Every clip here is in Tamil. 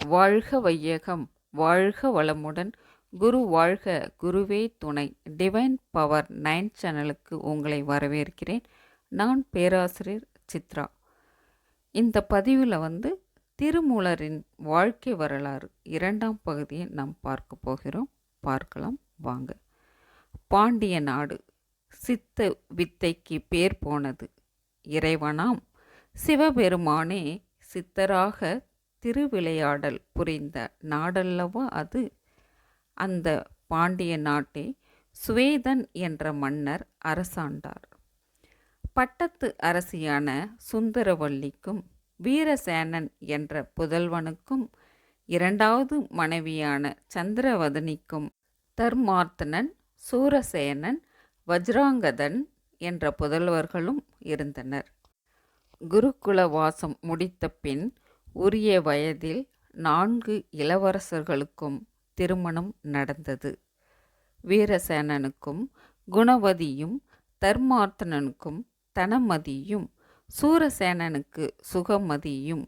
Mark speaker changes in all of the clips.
Speaker 1: வாழ்க வையகம், வாழ்க வளமுடன். குரு வாழ்க, குருவே துணை. டிவைன் பவர் 9 சேனலுக்கு உங்களை வரவேற்கிறேன். நான் பேராசிரியர் சித்ரா. இந்த பதிவில் திருமூலரின் வாழ்க்கை வரலாறு 2ஆம் பகுதியை நாம் பார்க்க போகிறோம். பார்க்கலாம் வாங்க. பாண்டிய நாடு சித்த வித்தைக்கு பேர் போனது. இறைவனாம் சிவபெருமானே சித்தராக திருவிளையாடல் புரிந்த நாடல்லவா அது. அந்த பாண்டிய நாட்டை சுவேதன் என்ற மன்னர் அரசாண்டார். பட்டத்து அரசியான சுந்தரவல்லிக்கும் வீரசேனன் என்ற புதல்வனுக்கும் 2வது மனைவியான சந்திரவதனிக்கும் தர்மார்த்தனன், சூரசேனன், வஜ்ராங்கதன் என்ற புதல்வர்களும் இருந்தனர். குருகுல வாசம் முடித்த பின் உரிய வயதில் 4 இளவரசர்களுக்கும் திருமணம் நடந்தது. வீரசேனனுக்கும் குணவதியும், தர்மார்த்தனனுக்கும் தனமதியும், சூரசேனனுக்கு சுகமதியும்,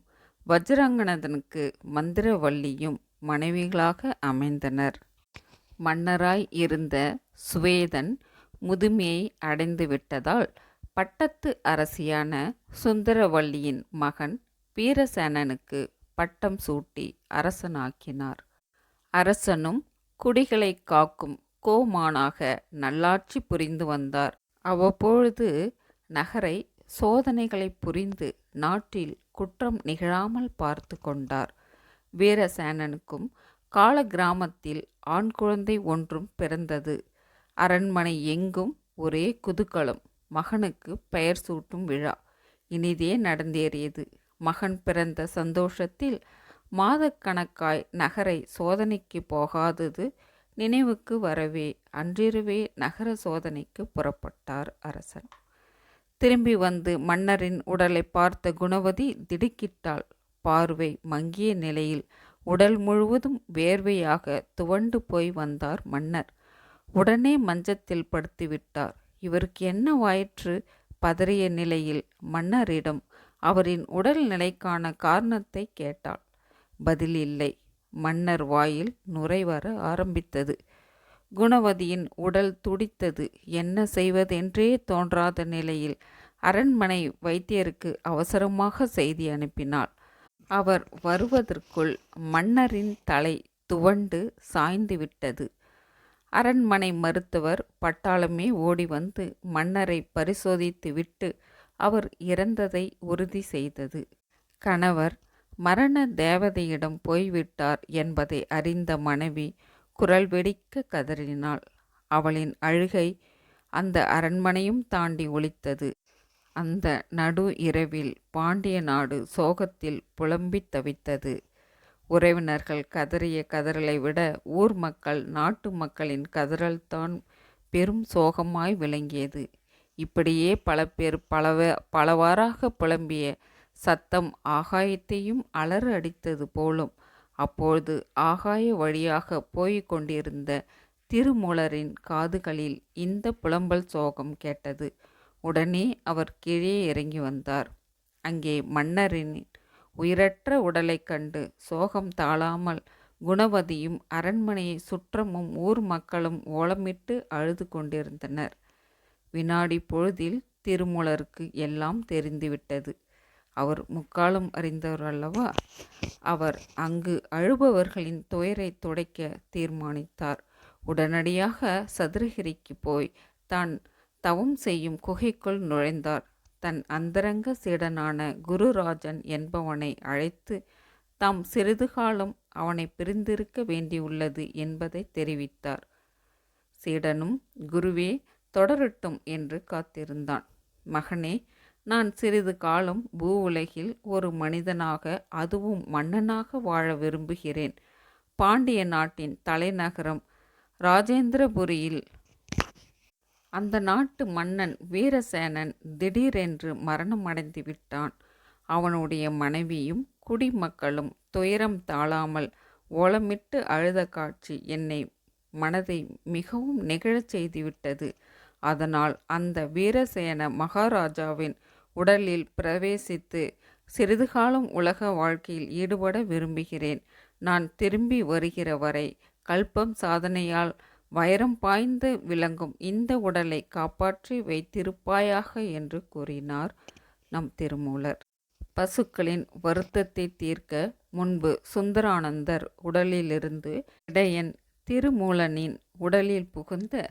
Speaker 1: வஜ்ராங்கதனுக்கு மந்திரவல்லியும் மனைவிகளாக அமைந்தனர். மன்னராய் இருந்த சுவேதன் முதுமையை அடைந்து விட்டதால் பட்டத்து அரசியான சுந்தரவல்லியின் மகன் வீரசேனனுக்கு பட்டம் சூட்டி அரசனாக்கினார். அரசனும் குடிகளை காக்கும் கோமானாக நல்லாட்சி புரிந்து வந்தார். அவ்வப்பொழுது நகரை சோதனைகளை புரிந்து நாட்டில் குற்றம் நிகழாமல் பார்த்து கொண்டார். வீரசேனனுக்கும் கால கிராமத்தில் ஆண் குழந்தை ஒன்றும் பிறந்தது. அரண்மனை எங்கும் ஒரே குதூகலம். மகனுக்கு பெயர் சூட்டும் விழா இனிதே நடந்தேறியது. மகன் பிறந்த சந்தோஷத்தில் மாதக்கணக்காய் நகரை சோதனைக்கு போகாதது நினைவுக்கு வரவே அன்றிரவே நகர சோதனைக்கு புறப்பட்டார் அரசன். திரும்பி வந்து மன்னரின் உடலை பார்த்த குணவதி திடுக்கிட்டாள். பார்வை மங்கிய நிலையில் உடல் முழுவதும் வேர்வையாக துவண்டு போய் வந்தார் மன்னர். உடனே மஞ்சத்தில் படுத்துவிட்டார். இவருக்கு என்னவாயிற்று? பதறிய நிலையில் மன்னரிடம் அவரின் உடல் நிலைக்கான காரணத்தை கேட்டாள். பதில் இல்லை. மன்னர் வாயில் நுரை வர ஆரம்பித்தது. குணவதியின் உடல் துடித்தது. என்ன செய்வதென்றே தோன்றாத நிலையில் அரண்மனை வைத்தியருக்கு அவசரமாக செய்தி அனுப்பினாள். அவர் வருவதற்குள் மன்னரின் தலை துவண்டு சாய்ந்து விட்டது. அரண்மனை மருத்துவர் பட்டாளமே ஓடி வந்து மன்னரை பரிசோதித்து விட்டு அவர் இறந்ததை உறுதி செய்தது. கணவர் மரண தேவதையிடம் போய்விட்டார் என்பதை அறிந்த மனைவி குரல் வெடிக்க கதறினாள். அவளின் அழுகை அந்த அரண்மனையும் தாண்டி ஒலித்தது. அந்த நடு இரவில் பாண்டிய நாடு சோகத்தில் புலம்பித் தவித்தது. உறவினர்கள் கதறிய கதறலை விட ஊர் மக்கள், நாட்டு மக்களின் கதறல்தான் பெரும் சோகமாய் விளங்கியது. இப்படியே பல பேர் பலவாறாக புலம்பிய சத்தம் ஆகாயத்தையும் அலறு அடித்தது போலும். அப்பொழுது ஆகாய வழியாக போய்க் கொண்டிருந்த திருமூலரின் காதுகளில் இந்த புலம்பல் சோகம் கேட்டது. உடனே அவர் கீழே இறங்கி வந்தார். அங்கே மன்னரின் உயிரற்ற உடலை கண்டு சோகம் தாழாமல் குணவதியும் அரண்மனையை சுற்றமும் ஊர் மக்களும் ஓலமிட்டு அழுது கொண்டிருந்தனர். வினாடி பொழுதில் திருமூலருக்கு எல்லாம் தெரிந்துவிட்டது. அவர் முக்காலம் அறிந்தவர் அல்லவா. அவர் அங்கு அழுபவர்களின் துயரை துடைக்க தீர்மானித்தார். உடனடியாக சதுரகிரிக்கு போய் தான் தவம் செய்யும் குகைக்குள் நுழைந்தார். தன் அந்தரங்க சீடனான குருராஜன் என்பவனை அழைத்து தாம் சிறிது காலம் அவனை பிரிந்திருக்க வேண்டியுள்ளது என்பதை தெரிவித்தார். சீடனும் குருவே தொடரட்டும் என்று காத்திருந்தான். மகனே, நான் சிறிது காலம் பூவுலகில் ஒரு மனிதனாக, அதுவும் மன்னனாக வாழ விரும்புகிறேன். பாண்டிய நாட்டின் தலைநகரம் ராஜேந்திரபுரியில் அந்த நாட்டு மன்னன் வீரசேனன் திடீரென்று மரணம் அடைந்து விட்டான். அவனுடைய மனைவியும் குடிமக்களும் துயரம் தாழாமல் ஓலமிட்டு அழுத காட்சி என்னை மனதை மிகவும் நெகிழச் செய்துவிட்டது. அதனால் அந்த வீரசேன மகாராஜாவின் உடலில் பிரவேசித்து சிறிது காலம் உலக வாழ்க்கையில் ஈடுபட விரும்புகிறேன். நான் திரும்பி வருகிற வரை கல்பம் சாதனையால் வைரம் பாய்ந்து விளங்கும் இந்த உடலை காப்பாற்றி வைத்திருப்பாயாக என்று கூறினார் நம் திருமூலர். பசுக்களின் வருத்தத்தை தீர்க்க முன்பு சுந்தரானந்தர் உடலிலிருந்து இடையன் திருமூலனின் உடலில் புகுந்த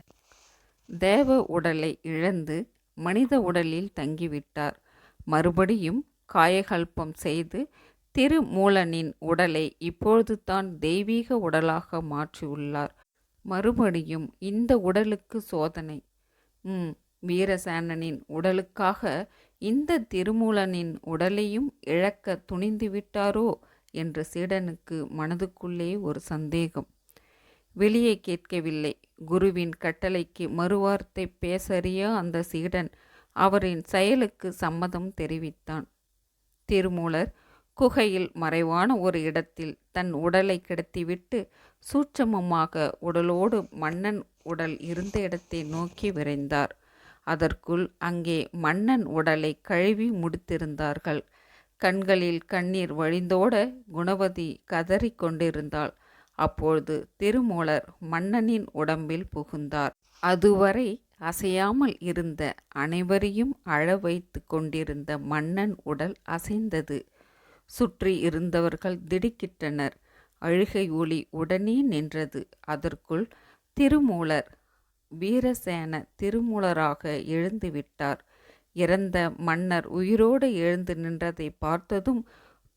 Speaker 1: தேவ உடலை இழந்து மனித உடலில் தங்கிவிட்டார். மறுபடியும் காயகல்பம் செய்து திருமூலனின் உடலை இப்பொழுது தான் தெய்வீக உடலாக மாற்றியுள்ளார். மறுபடியும் இந்த உடலுக்கு சோதனை. வீரசேனனின் உடலுக்காக இந்த திருமூலனின் உடலையும் இழக்க துணிந்து விட்டாரோ என்று சீடனுக்கு மனதுக்குள்ளே ஒரு சந்தேகம். வெளியே கேட்கவில்லை. குருவின் கட்டளைக்கு மறுவார்த்தை பேசறியா அந்த சீடன் அவரின் செயலுக்கு சம்மதம் தெரிவித்தான். திருமூலர் குகையில் மறைவான ஒரு இடத்தில் தன் உடலை கிடத்திவிட்டு சூட்சமமாக உடலோடு மன்னன் உடல் இருந்த இடத்தை நோக்கி விரைந்தார். அதற்குள் அங்கே மன்னன் உடலை கழுவி முடித்திருந்தார்கள். கண்களில் கண்ணீர் வழிந்தோட குணவதி கதறி கொண்டிருந்தாள். அப்பொழுது திருமூலர் மன்னனின் உடம்பில் புகுந்தார். அதுவரை அசையாமல் இருந்த அனைவரையும் அழ வைத்து கொண்டிருந்த மன்னன் உடல் அசைந்தது. சுற்றி இருந்தவர்கள் திடுக்கிட்டனர். அழுகை ஒலி உடனே நின்றது. அதற்குள் திருமூலர் வீரசேன திருமூலராக எழுந்துவிட்டார். இறந்த மன்னர் உயிரோடு எழுந்து நின்றதை பார்த்ததும்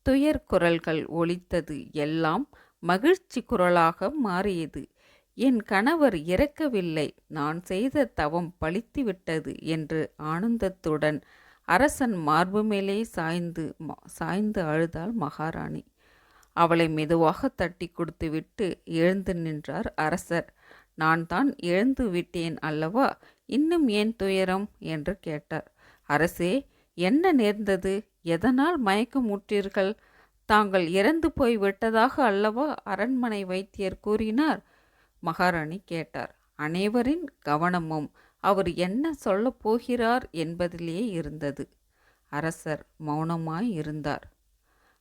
Speaker 1: துயர் குரல்கள் ஒலித்தது. எல்லாம் மகிழ்ச்சி குரலாக மாறியது. என் கணவர் இறக்கவில்லை, நான் செய்த தவம் பலித்துவிட்டது என்று ஆனந்தத்துடன் அரசன் மார்பு மேலே சாய்ந்து அழுதாள் மகாராணி. அவளை மெதுவாக தட்டி கொடுத்துவிட்டு எழுந்து நின்றார் அரசர். நான் தான் எழுந்து விட்டேன் அல்லவா, இன்னும் ஏன் துயரம் என்று கேட்டார். அரசே, என்ன நேர்ந்தது? எதனால் மயக்கமுற்றீர்கள்? தாங்கள் இறந்து போய் விட்டதாக அல்லவா அரண்மனை வைத்தியர் கூறினார்? மகாராணி கேட்டார். அனைவரின் கவனமும் அவர் என்ன சொல்லப் போகிறார் என்பதிலே இருந்தது. அரசர் மௌனமாய் இருந்தார்.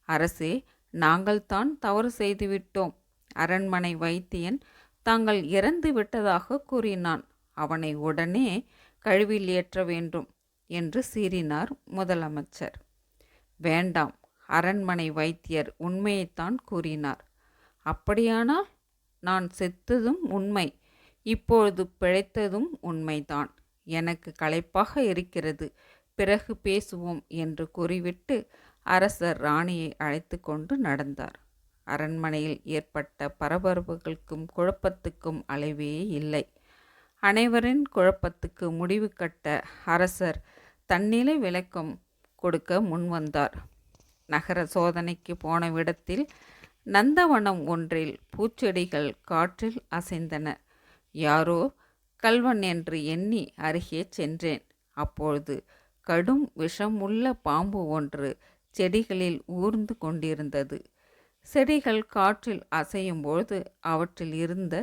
Speaker 1: அரசே, நாங்கள் தான் தவறு செய்துவிட்டோம். அரண்மனை வைத்தியன் தாங்கள் இறந்து விட்டதாக கூறினான். அவனை உடனே கழுவில் ஏற்ற வேண்டும் என்று சீறினார் முதலமைச்சர். வேண்டாம், அரண்மனை வைத்தியர் உண்மையைத்தான் கூறினார். அப்படியானால் நான் செத்ததும் உண்மை, இப்பொழுது பிழைத்ததும் உண்மைதான். எனக்கு களைப்பாக இருக்கிறது, பிறகு பேசுவோம் என்று கூறிவிட்டு அரசர் ராணியை அழைத்து கொண்டு நடந்தார். அரண்மனையில் ஏற்பட்ட பரபரப்புகளுக்கும் குழப்பத்துக்கும் அளவே இல்லை. அனைவரின் குழப்பத்துக்கு முடிவு கட்ட அரசர் தன்னிலை விளக்கம் கொடுக்க முன்வந்தார். நகர சோதனைக்கு போன விடத்தில் நந்தவனம் ஒன்றில் பூச்செடிகள் காற்றில் அசைந்தன. யாரோ கல்வன் என்று எண்ணி அருகே சென்றேன். அப்பொழுது கடும் விஷமுள்ள பாம்பு ஒன்று செடிகளில் ஊர்ந்து கொண்டிருந்தது. செடிகள் காற்றில் அசையும்போது அவற்றில் இருந்த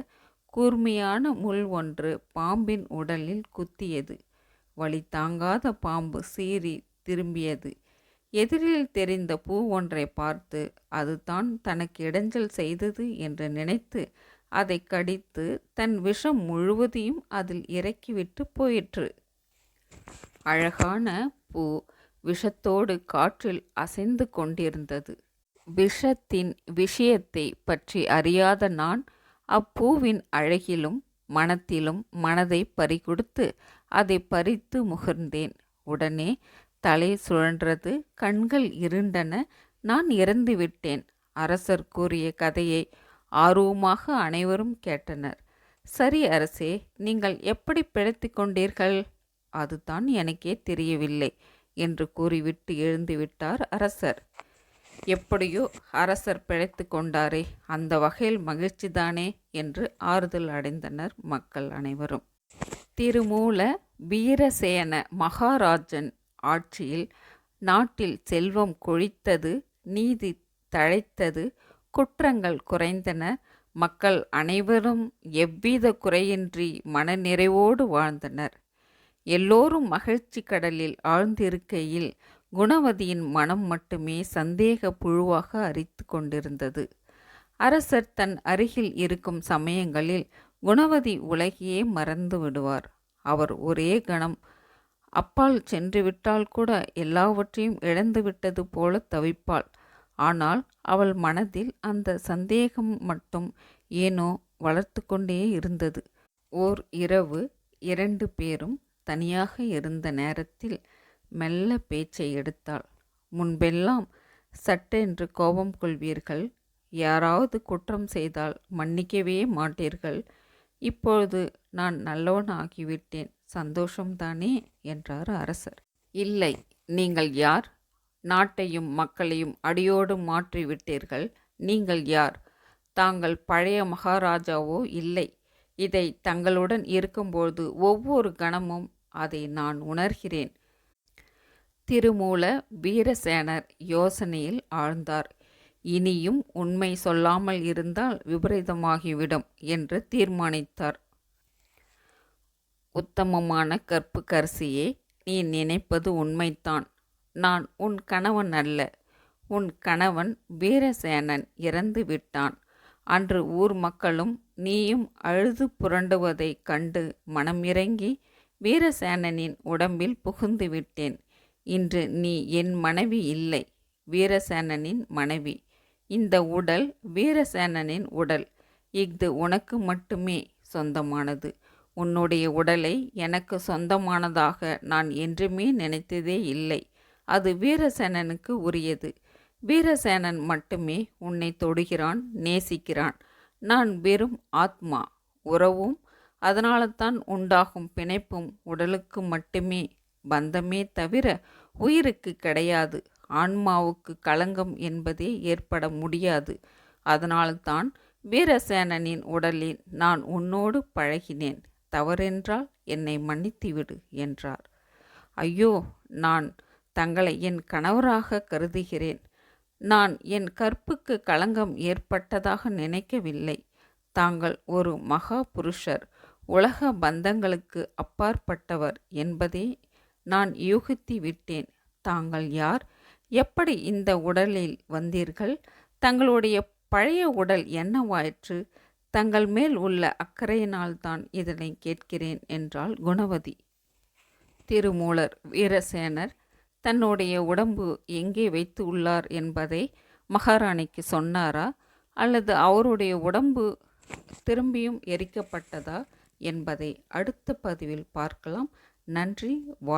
Speaker 1: கூர்மையான முள் ஒன்று பாம்பின் உடலில் குத்தியது. வலி தாங்காத பாம்பு சீறி திரும்பியது. எதிரில் தெரிந்த பூ ஒன்றை பார்த்து அதுதான் தனக்கு இடைஞ்சல் செய்தது என்று நினைத்து அதை கடித்து தன் விஷம் முழுவதையும் அதில் இறக்கிவிட்டு போயிற்று. அழகான பூ விஷத்தோடு காற்றில் அசைந்து கொண்டிருந்தது. விஷத்தின் விஷயத்தை பற்றி அறியாத நான் அப்பூவின் அழகிலும் மனத்திலும் மனதை பறிகொடுத்து அதை பறித்து முகர்ந்தேன். உடனே தலை சுழன்றது, கண்கள் இருண்டன. நான் இறந்துவிட்டேன். அரசர் கூறிய கதையை ஆர்வமாக அனைவரும் கேட்டனர். சரி அரசே, நீங்கள் எப்படி பிழைத்து கொண்டீர்கள்? அதுதான் எனக்கே தெரியவில்லை என்று கூறிவிட்டு எழுந்துவிட்டார் அரசர். எப்படியோ அரசர் பிழைத்து கொண்டாரே, அந்த வகையில் மகிழ்ச்சிதானே என்று ஆறுதல் அடைந்தனர் மக்கள் அனைவரும். திருமூல வீரசேன மகாராஜன் ஆட்சியில் நாட்டில் செல்வம் கொழித்தது, நீதி தழைத்தது, குற்றங்கள் குறைந்தன. மக்கள் அனைவரும் எவ்வித குறையின்றி மனநிறைவோடு வாழ்ந்தனர். எல்லோரும் மகிழ்ச்சி கடலில் ஆழ்ந்திருக்கையில் குணவதியின் மனம் மட்டுமே சந்தேக புழுவாக அரித்து கொண்டிருந்தது. அரசர் தன் அருகில் இருக்கும் சமயங்களில் குணவதி உலகையே மறந்து விடுவார். அவர் ஒரே கணம் அப்பால் சென்றுவிட்டால் கூட எல்லாவற்றையும் இழந்துவிட்டது போல தவிப்பாள். ஆனால் அவள் மனதில் அந்த சந்தேகம் மட்டும் ஏனோ வளர்த்து கொண்டே இருந்தது. ஓர் இரவு 2 பேரும் தனியாக இருந்த நேரத்தில் மெல்ல பேச்சை எடுத்தாள். முன்பெல்லாம் சட்டென்று கோபம் கொள்வீர்கள், யாராவது குற்றம் செய்தால் மன்னிக்கவே மாட்டீர்கள். இப்பொழுது நான் நல்லவனாகிவிட்டேன், சந்தோஷம்தானே என்றார் அரசர். இல்லை, நீங்கள் யார்? நாட்டையும் மக்களையும் அடியோடு மாற்றிவிட்டீர்கள். நீங்கள் யார்? தாங்கள் பழைய மகாராஜாவோ? இல்லை, இதை தங்களுடன் இருக்கும்போது ஒவ்வொரு கணமும் அதை நான் உணர்கிறேன். திருமூல வீரசேனர் யோசனையில் ஆழ்ந்தார். இனியும் உண்மை சொல்லாமல் இருந்தால் விபரீதமாகிவிடும் என்று தீர்மானித்தார். உத்தமமான கற்புக்கரசியே, நீ நினைப்பது உண்மைத்தான். நான் உன் கணவன் அல்ல. உன் கணவன் வீரசேனன் இறந்து விட்டான். அன்று ஊர் மக்களும் நீயும் அழுது புரண்டுவதைக் கண்டு மனம் இறங்கி வீரசேனனின் உடம்பில் புகுந்து விட்டேன். இன்று நீ என் மனைவி இல்லை, வீரசேனனின் மனைவி. இந்த உடல் வீரசேனனின் உடல். இஃது உனக்கு மட்டுமே சொந்தமானது. உன்னுடைய உடலை எனக்கு சொந்தமானதாக நான் என்றுமே நினைத்ததே இல்லை. அது வீரசேனனுக்கு உரியது. வீரசேனன் மட்டுமே உன்னை தொடுகிறான், நேசிக்கிறான். நான் வெறும் ஆத்மா. உறவும் அதனால்தான் உண்டாகும் பிணைப்பும் உடலுக்கு மட்டுமே பந்தமே தவிர உயிருக்கு கிடையாது. ஆன்மாவுக்கு களங்கம் என்பதே ஏற்பட முடியாது. அதனால்தான் வீரசேனனின் உடலில் நான் உன்னோடு பழகினேன். தவறென்றால் என்னை மன்னித்துவிடு என்றார். ஐயோ, நான் தங்களை என் கணவராக கருதுகிறேன். நான் என் கற்புக்கு களங்கம் ஏற்பட்டதாக நினைக்கவில்லை. தாங்கள் ஒரு மகா புருஷர், உலக பந்தங்களுக்கு அப்பாற்பட்டவர் என்பதை நான் யூகித்து விட்டேன். தாங்கள் யார்? எப்படி இந்த உடலில் வந்தீர்கள்? தங்களுடைய பழைய உடல் என்னவாயிற்று? தங்கள் மேல் உள்ள அக்கறையினால்தான் இதனை கேட்கிறேன் என்றாள் குணவதி. திருமூலர் வீரசேனர் தன்னுடைய உடம்பு எங்கே வைத்து உள்ளார் என்பதை மகாராணிக்கு சொன்னாரா, அல்லது அவருடைய உடம்பு திரும்பியும் எரிக்கப்பட்டதா என்பதை அடுத்த பதிவில் பார்க்கலாம். நன்றி.